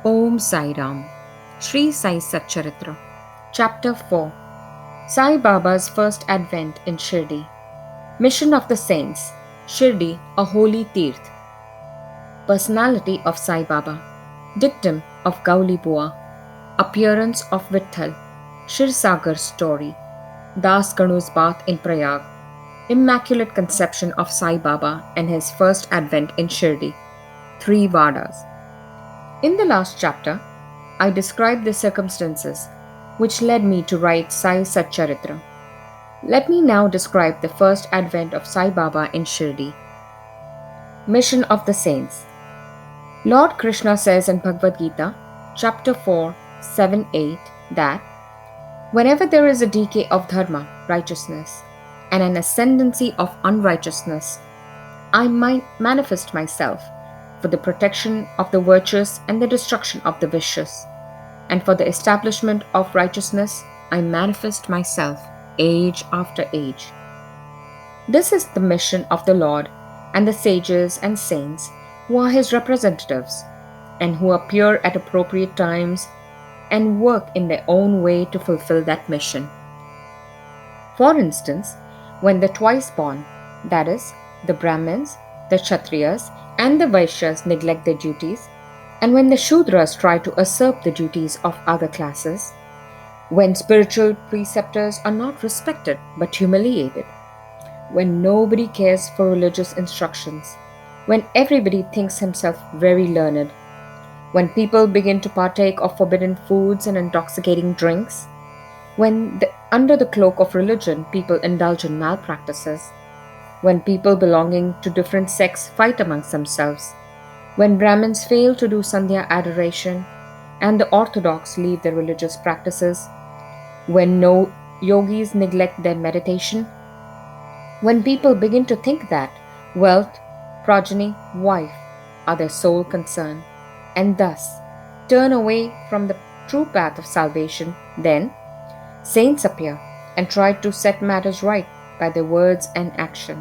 Om Sai Ram. Shri Sai Satcharitra. Chapter 4. Sai Baba's first advent in Shirdi. Mission of the Saints. Shirdi, a holy tirth. Personality of Sai Baba. Dictum of Gauli Bua. Appearance of Vitthal. Shirsagar's story. Das Kanu's bath in Prayag. Immaculate conception of Sai Baba and his first advent in Shirdi. Three Vadas. In the last chapter, I described the circumstances which led me to write Sai Satcharitra. Let me now describe the first advent of Sai Baba in Shirdi. Mission of the Saints. Lord Krishna says in Bhagavad Gita, chapter 4, 7, 8, that whenever there is a decay of dharma, righteousness, and an ascendancy of unrighteousness, I might manifest myself for the protection of the virtuous and the destruction of the vicious. And for the establishment of righteousness, I manifest myself age after age. This is the mission of the Lord and the sages and saints who are his representatives and who appear at appropriate times and work in their own way to fulfill that mission. For instance, when the twice born, that is, the Brahmins, the Kshatriyas, and the Vaishyas neglect their duties, and when the Shudras try to usurp the duties of other classes, when spiritual preceptors are not respected but humiliated, when nobody cares for religious instructions, when everybody thinks himself very learned, when people begin to partake of forbidden foods and intoxicating drinks, when under the cloak of religion people indulge in malpractices, when people belonging to different sects fight amongst themselves, when Brahmins fail to do Sandhya adoration and the Orthodox leave their religious practices, when no yogis neglect their meditation, when people begin to think that wealth, progeny, wife are their sole concern, and thus turn away from the true path of salvation, then saints appear and try to set matters right by their words and action.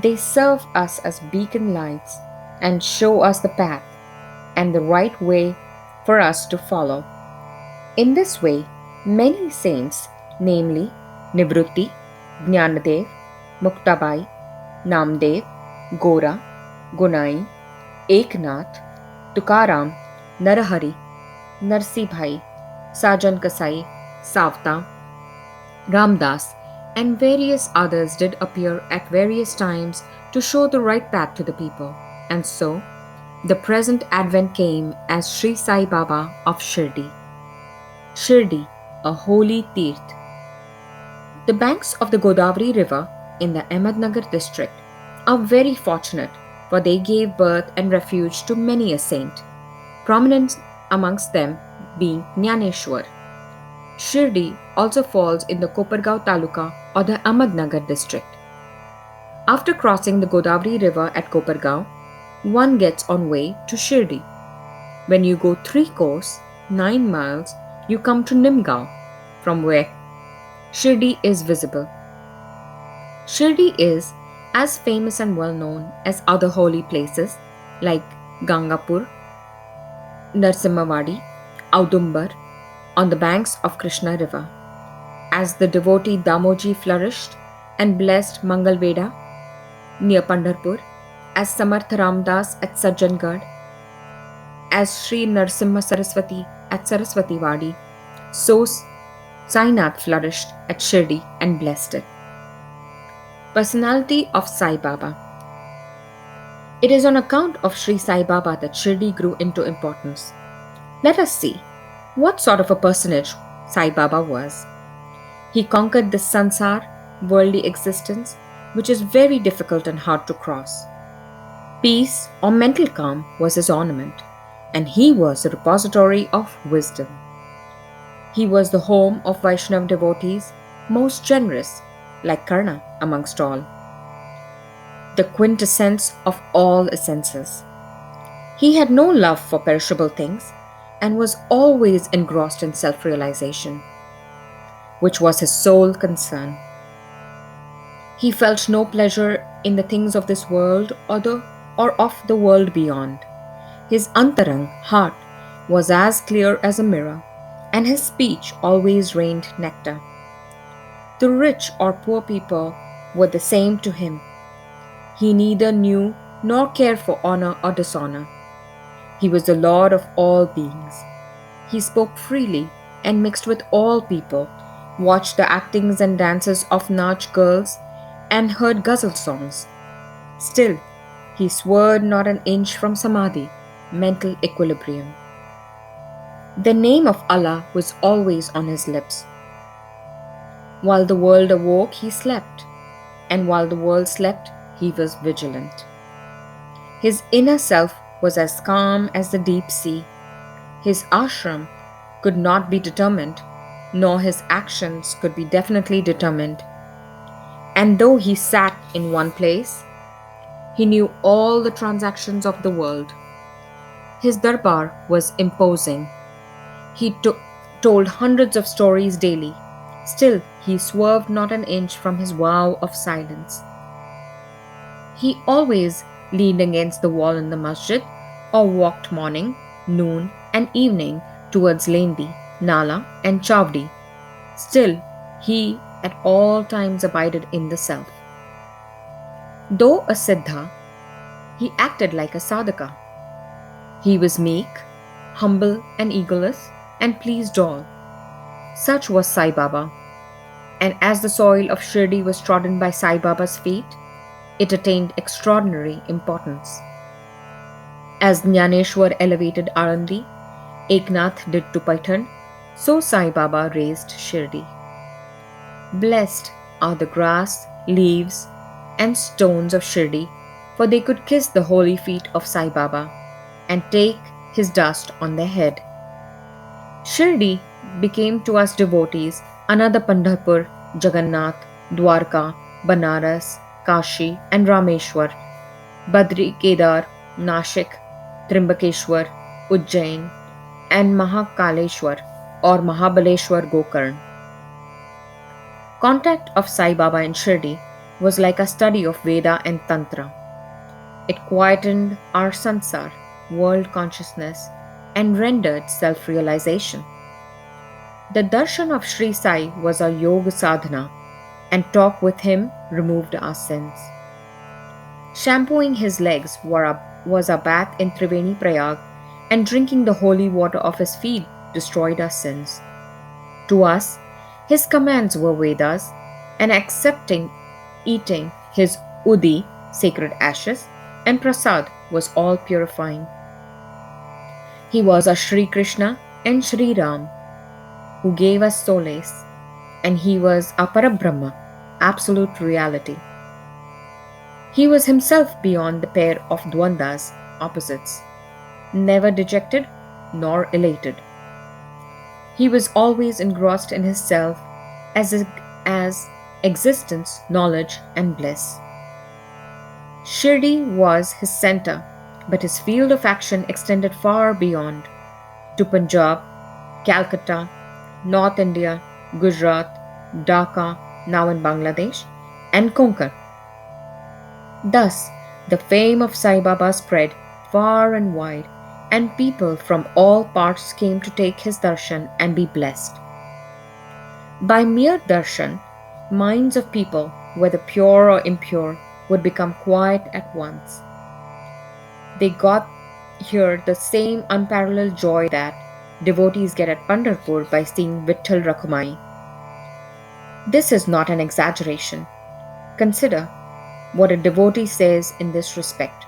They serve us as beacon lights and show us the path and the right way for us to follow. In this way, many saints, namely Nivrutti, Jnanadev, Muktabai, Namdev, Gora, Gunai, Eknath, Tukaram, Narahari, Narsibhai, Sajan Kasai, Savta, Ramdas, and various others did appear at various times to show the right path to the people. And so, the present advent came as Shri Sai Baba of Shirdi. Shirdi, a holy tirth. The banks of the Godavari River in the Ahmednagar district are very fortunate, for they gave birth and refuge to many a saint, prominent amongst them being Jnaneshwar. Shirdi also falls in the Kopargaon Taluka or the Ahmednagar district. After crossing the Godavari River at Kopargaon, one gets on way to Shirdi. When you go 3 kos, 9 miles, you come to Nimgaon, from where Shirdi is visible. Shirdi is as famous and well known as other holy places like Gangapur, Narsimhavadi, Audumbar, on the banks of Krishna River. As the devotee Damoji flourished and blessed Mangalveda near Pandharpur, as Samartha Ramdas at Sajjangad, as Sri Narsimha Saraswati at Saraswati Wadi, so Sainath flourished at Shirdi and blessed it. Personality of Sai Baba. It is on account of Shri Sai Baba that Shirdi grew into importance. Let us see what sort of a personage Sai Baba was. He conquered this sansar, worldly existence, which is very difficult and hard to cross. Peace or mental calm was his ornament, and he was a repository of wisdom. He was the home of Vaishnava devotees, most generous, like Karna amongst all. The quintessence of all essences. He had no love for perishable things and was always engrossed in self-realization, which was his sole concern. He felt no pleasure in the things of this world or of the world beyond. His antarang, heart, was as clear as a mirror, and his speech always rained nectar. The rich or poor people were the same to him. He neither knew nor cared for honor or dishonor. He was the Lord of all beings. He spoke freely and mixed with all people, watched the actings and dances of Nach girls, and heard ghazal songs. Still, he swerved not an inch from samadhi, mental equilibrium. The name of Allah was always on his lips. While the world awoke, he slept, and while the world slept, he was vigilant. His inner self was as calm as the deep sea. His ashram could not be determined, nor his actions could be definitely determined. And though he sat in one place, he knew all the transactions of the world. His darbar was imposing. He told hundreds of stories daily. Still, he swerved not an inch from his vow of silence. He always leaned against the wall in the masjid or walked morning, noon, and evening towards Lendi, Nala, and Chavdi. Still, he at all times abided in the self. Though a siddha, he acted like a sadhaka. He was meek, humble, and egoless, and pleased all. Such was Sai Baba. And as the soil of Shirdi was trodden by Sai Baba's feet, it attained extraordinary importance. As Jnaneshwar elevated Arandi, Eknath did to Paitan, so Sai Baba raised Shirdi. Blessed are the grass, leaves, and stones of Shirdi, for they could kiss the holy feet of Sai Baba and take his dust on their head. Shirdi became to us devotees another Pandharpur, Jagannath, Dwarka, Banaras, Kashi, and Rameshwar, Badri, Kedar, Nashik, Trimbakeshwar, Ujjain, and Mahakaleshwar or Mahabaleshwar Gokarn. Contact of Sai Baba in Shirdi was like a study of Veda and Tantra. It quietened our sansar, world consciousness, and rendered self-realization. The darshan of Shri Sai was a yoga sadhana, and talk with him removed our sins. Shampooing his legs was a bath in Triveni Prayag, and drinking the holy water of his feet destroyed our sins. To us, his commands were Vedas, and accepting eating his udi, sacred ashes, and prasad was all purifying. He was a Shri Krishna and Shri Ram, who gave us solace, and he was a Parabrahma, absolute reality. He was himself beyond the pair of dwandas, opposites, never dejected nor elated. He was always engrossed in his self as existence, knowledge, and bliss. Shirdi was his center, but his field of action extended far beyond, to Punjab, Calcutta, North India, Gujarat, Dhaka, now in Bangladesh, and Konkan. Thus, the fame of Sai Baba spread far and wide, and people from all parts came to take his darshan and be blessed. By mere darshan, minds of people, whether pure or impure, would become quiet at once. They got here the same unparalleled joy that devotees get at Pandharpur by seeing Vitthal Rakhumai. This is not an exaggeration. Consider what a devotee says in this respect.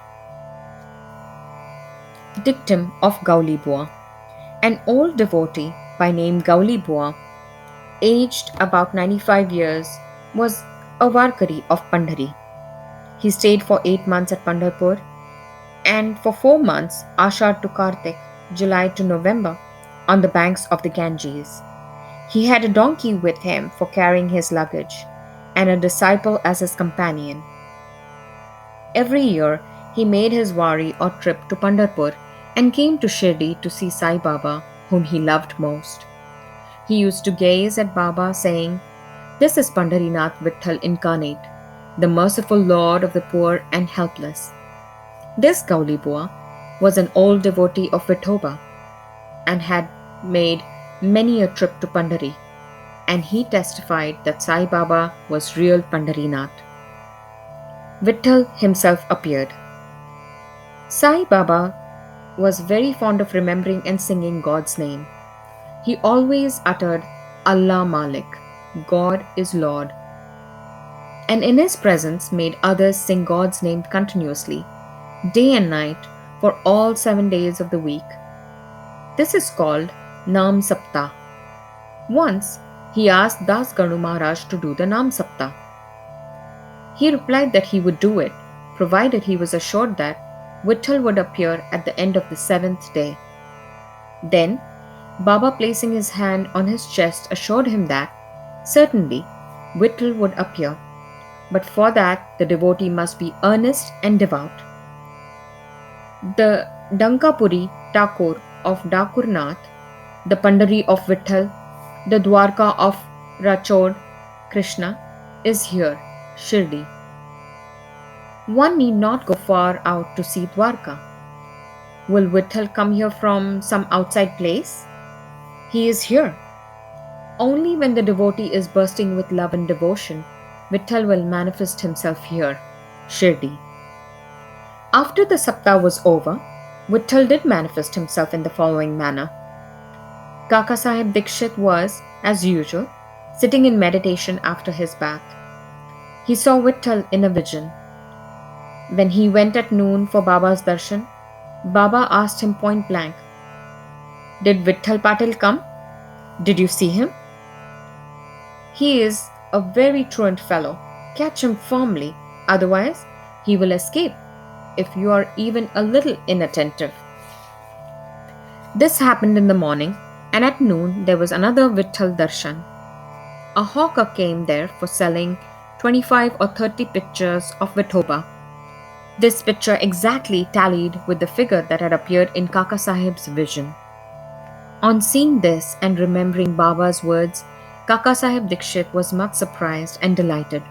Dictum of Gauli Bua. An old devotee by name Gauli Bua, aged about 95 years, was a Varkari of Pandhari. He stayed for 8 months at Pandharpur and for 4 months, Ashad to Kartik, July to November, on the banks of the Ganges. He had a donkey with him for carrying his luggage and a disciple as his companion. Every year, he made his wari or trip to Pandharpur and came to Shirdi to see Sai Baba, whom he loved most. He used to gaze at Baba saying, "This is Pandharinath Vitthal incarnate, the merciful Lord of the poor and helpless." This Gauli Bua was an old devotee of Vithoba. and had made many a trip to Pandari, and he testified that Sai Baba was real Pandarinath. Vitthal himself appeared. Sai Baba was very fond of remembering and singing God's name. He always uttered Allah Malik, God is Lord, and in his presence made others sing God's name continuously, day and night, for all 7 days of the week. This is called Nam Sapta. Once he asked Das Ganu Maharaj to do the Nam Sapta. He replied that he would do it, provided he was assured that Vitthal would appear at the end of the 7th day. Then, Baba, placing his hand on his chest, assured him that, certainly, Vitthal would appear, but for that the devotee must be earnest and devout. The Dankapuri Thakur of Dakurnath, the Pandari of Vitthal, the Dwarka of Rachod Krishna is here, Shirdi. One need not go far out to see Dwarka. Will Vitthal come here from some outside place? He is here. Only when the devotee is bursting with love and devotion, Vitthal will manifest himself here, Shirdi. After the Sapta was over, Vitthal did manifest himself in the following manner. Kaka Sahib Dikshit was, as usual, sitting in meditation after his bath. He saw Vitthal in a vision. When he went at noon for Baba's darshan, Baba asked him point blank, "Did Vitthal Patil come? Did you see him? He is a very truant fellow. Catch him firmly, otherwise he will escape if you are even a little inattentive." This happened in the morning, and at noon there was another Vitthal darshan. A hawker came there for selling 25 or 30 pictures of Vithoba. This picture exactly tallied with the figure that had appeared in Kaka Sahib's vision. On seeing this and remembering Baba's words, Kaka Sahib Dikshit was much surprised and delighted.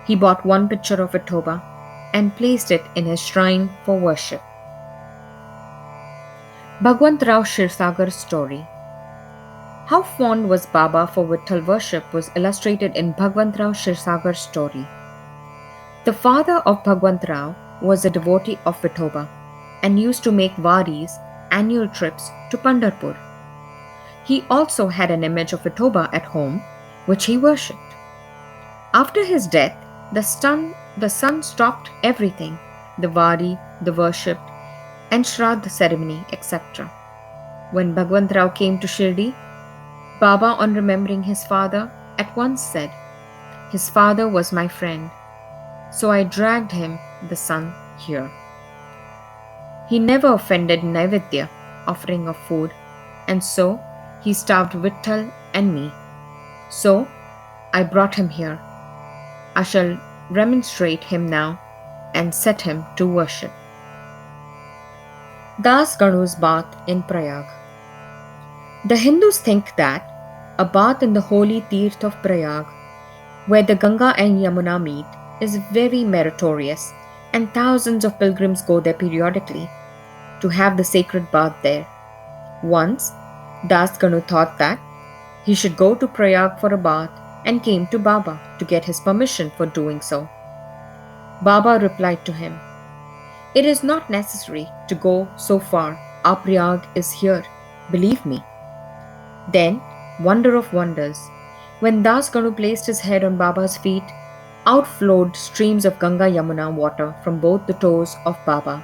He bought one picture of Vithoba and placed it in his shrine for worship. Bhagwant Rao Shirsagar's story. How fond was Baba for Vitthal worship was illustrated in Bhagwant Rao Shirsagar's story. The father of Bhagwant Rao was a devotee of Vithoba and used to make varis, annual trips, to Pandharpur. He also had an image of Vithoba at home, which he worshipped. After his death, the son stopped everything, the vari, the worship, and Shraddha ceremony, etc. When Bhagwant Rao came to Shirdi, Baba, on remembering his father, at once said, "His father was my friend, so I dragged him, the son, here." He never offended Naivedya, offering of food, and so he starved Vitthal and me. So I brought him here. I shall remonstrate him now and set him to worship. Das Ganu's bath in Prayag. The Hindus think that a bath in the holy Tirth of Prayag, where the Ganga and Yamuna meet, is very meritorious, and thousands of pilgrims go there periodically to have the sacred bath there. Once, Das Ganu thought that he should go to Prayag for a bath and came to Baba to get his permission for doing so. Baba replied to him, "It is not necessary to go so far. Our Prayag is here, believe me." Then, wonder of wonders, when Das Ganu placed his head on Baba's feet, out flowed streams of Ganga Yamuna water from both the toes of Baba.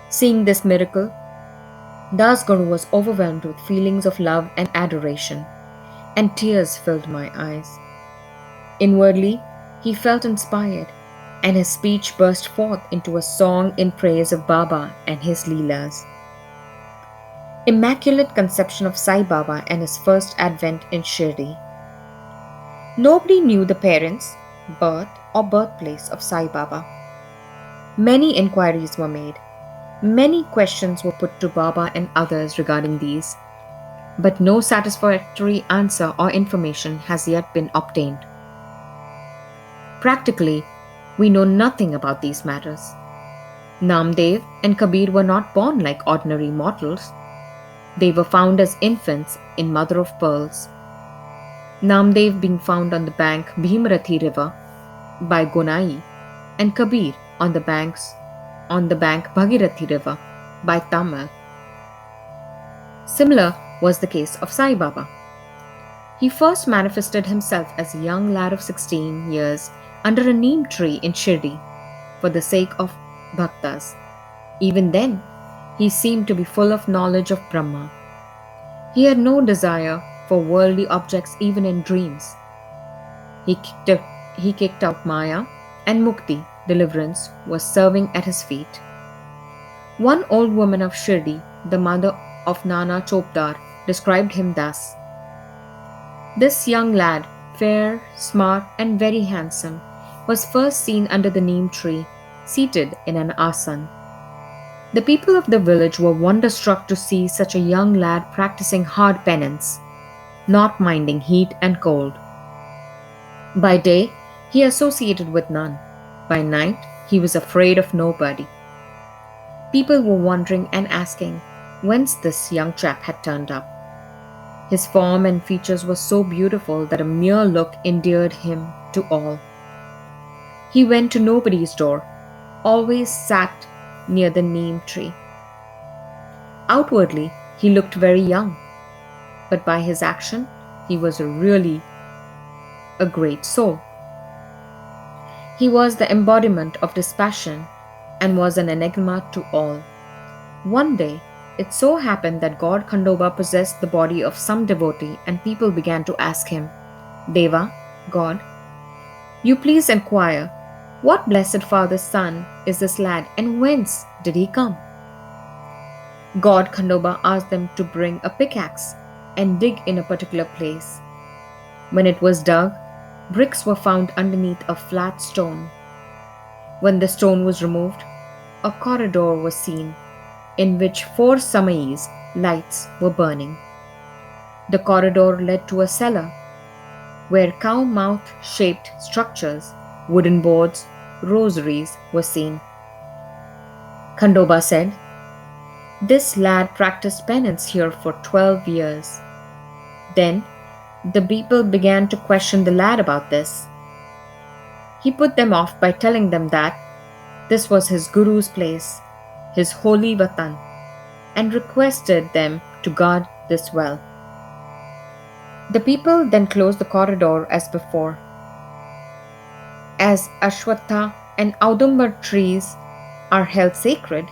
Seeing this miracle, Das Ganu was overwhelmed with feelings of love and adoration, and tears filled my eyes. Inwardly, he felt inspired, and his speech burst forth into a song in praise of Baba and his Leelas. Immaculate Conception of Sai Baba and his first advent in Shirdi. Nobody knew the parents, birth, or birthplace of Sai Baba. Many inquiries were made. Many questions were put to Baba and others regarding these, but no satisfactory answer or information has yet been obtained. Practically, we know nothing about these matters. Namdev and Kabir were not born like ordinary mortals. They were found as infants in mother of pearls. Namdev being found on the bank Bhimrathi River by Gonai, and Kabir on the bank Bhagirathi River by Tamil. Similar was the case of Sai Baba. He first manifested himself as a young lad of 16 years under a neem tree in Shirdi for the sake of bhaktas. Even then, he seemed to be full of knowledge of Brahma. He had no desire for worldly objects even in dreams. He kicked out Maya, and Mukti, deliverance, was serving at his feet. One old woman of Shirdi, the mother of Nana Chopdar, described him thus: "This young lad, fair, smart, and very handsome, was first seen under the neem tree, seated in an asan. The people of the village were wonderstruck to see such a young lad practicing hard penance, not minding heat and cold. By day, he associated with none. By night, he was afraid of nobody. People were wondering and asking whence this young chap had turned up. His form and features were so beautiful that a mere look endeared him to all. He went to nobody's door, always sat near the neem tree. Outwardly, he looked very young, but by his action, he was really a great soul. He was the embodiment of dispassion and was an enigma to all. One day, it so happened that God Khandoba possessed the body of some devotee, and people began to ask him, 'Deva, God, you please inquire, what blessed father's son is this lad, and whence did he come?' God Khandoba asked them to bring a pickaxe and dig in a particular place. When it was dug, bricks were found underneath a flat stone. When the stone was removed, a corridor was seen, in which 4 Samais lights were burning. The corridor led to a cellar, where cow-mouth shaped structures, wooden boards, rosaries were seen. Khandoba said, 'This lad practiced penance here for 12 years. Then the people began to question the lad about this. He put them off by telling them that this was his guru's place, his holy Vatan, and requested them to guard this well. The people then closed the corridor as before. As Ashwatha and Audumbar trees are held sacred,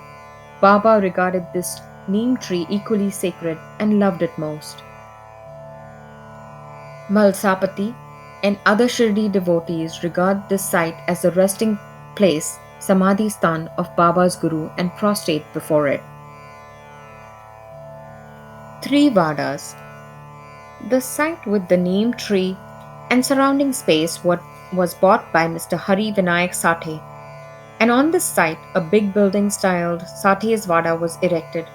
Baba regarded this neem tree equally sacred and loved it most. Malsapati and other Shirdi devotees regard this site as the resting place, Samadhi Sthan of Baba's Guru, and prostrate before it. 3 Vadas. The site with the neem tree and surrounding space was bought by Mr. Hari Vinayak Sathe, and on this site a big building styled Sathe's Vada was erected.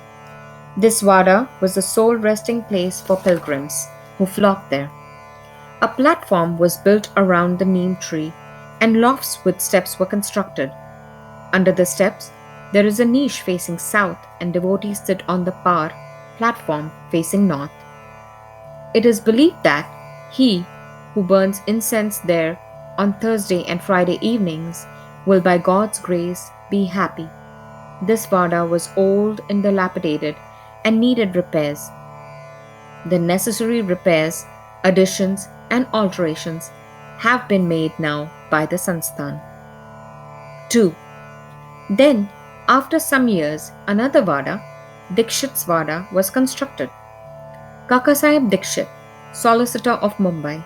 This Vada was the sole resting place for pilgrims who flocked there. A platform was built around the neem tree, and lofts with steps were constructed. Under the steps, there is a niche facing south, and devotees sit on the platform facing north. It is believed that he who burns incense there on Thursday and Friday evenings will by God's grace be happy. This Vada was old and dilapidated and needed repairs. The necessary repairs, additions, and alterations have been made now by the Sansthan. 2. Then, after some years, another Vada, Dikshit's Vada, was constructed. Kakasaheb Dikshit, solicitor of Mumbai,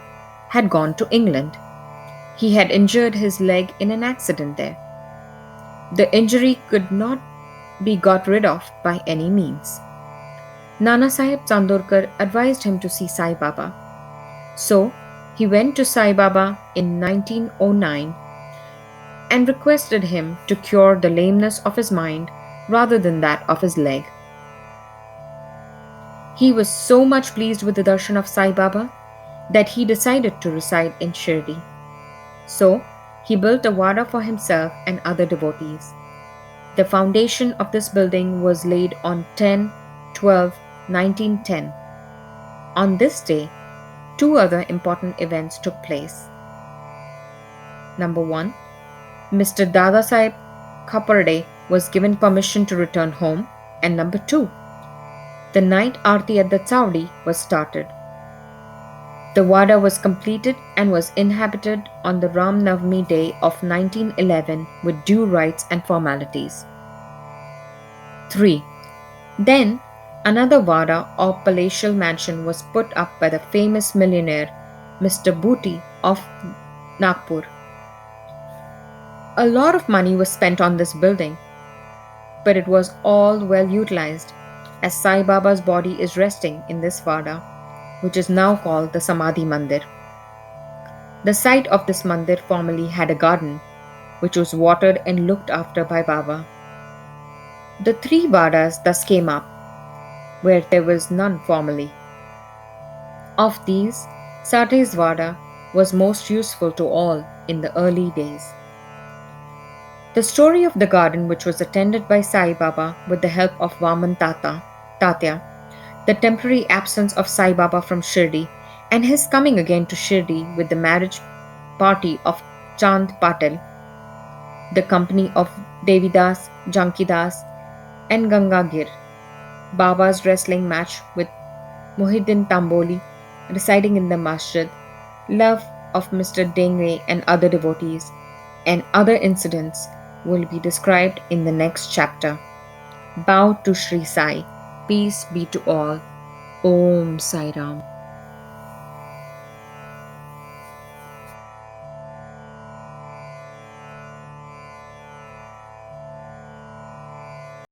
had gone to England. He had injured his leg in an accident there. The injury could not be got rid of by any means. Nana Sahib Chandorkar advised him to see Sai Baba. So, he went to Sai Baba in 1909 and requested him to cure the lameness of his mind rather than that of his leg. He was so much pleased with the darshan of Sai Baba that he decided to reside in Shirdi. So, he built a Vada for himself and other devotees. The foundation of this building was laid on 10-12 1910. On this day, two other important events took place. Number 1, Mr. Dadasaheb Khaparde was given permission to return home, and number 2, the night aarti at the Chowdi was started. The Wada was completed and was inhabited on the Ram Navami day of 1911 with due rites and formalities. 3. Then, another Vada or palatial mansion was put up by the famous millionaire Mr. Booty of Nagpur. A lot of money was spent on this building, but it was all well utilized, as Sai Baba's body is resting in this Vada, which is now called the Samadhi Mandir. The site of this mandir formerly had a garden, which was watered and looked after by Baba. The three Vadas thus came up, where there was none formerly. Of these, Sate's Vada was most useful to all in the early days. The story of the garden, which was attended by Sai Baba with the help of Vaman Tatya, the temporary absence of Sai Baba from Shirdi, and his coming again to Shirdi with the marriage party of Chand Patil, the company of Devidas, Jankidas, and Gangagir, Baba's wrestling match with Muhyiddin Tamboli residing in the masjid, love of Mr. Dengre and other devotees, and other incidents will be described in the next chapter. Bow to Shri Sai. Peace be to all. Om Sai Ram.